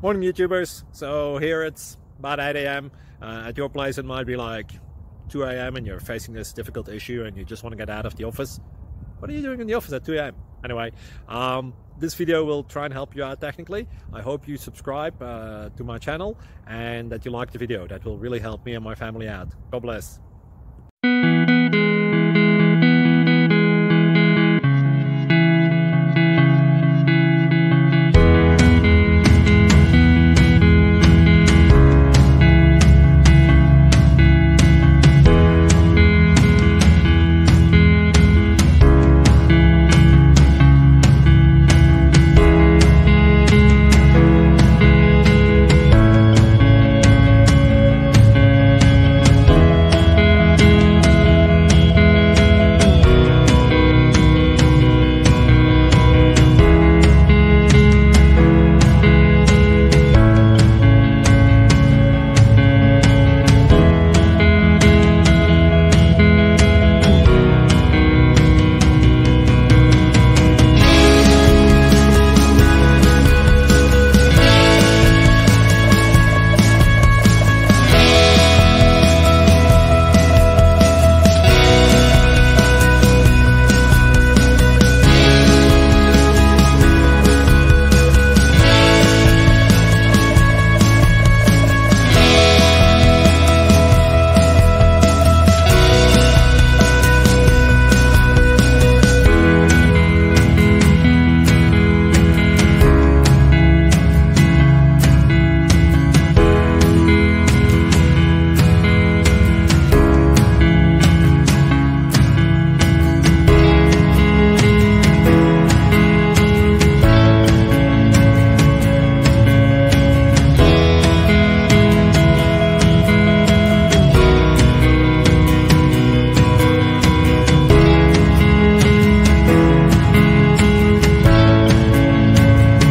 Morning YouTubers. So here it's about 8 a.m. At your place it might be like 2 a.m. and you're facing this difficult issue and you just want to get out of the office. What are you doing in the office at 2 a.m.? Anyway, this video will try and help you out technically. I hope you subscribe to my channel and that you like the video. That will really help me and my family out. God bless.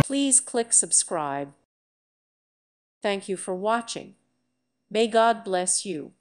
Please click subscribe. Thank you for watching. May God bless you.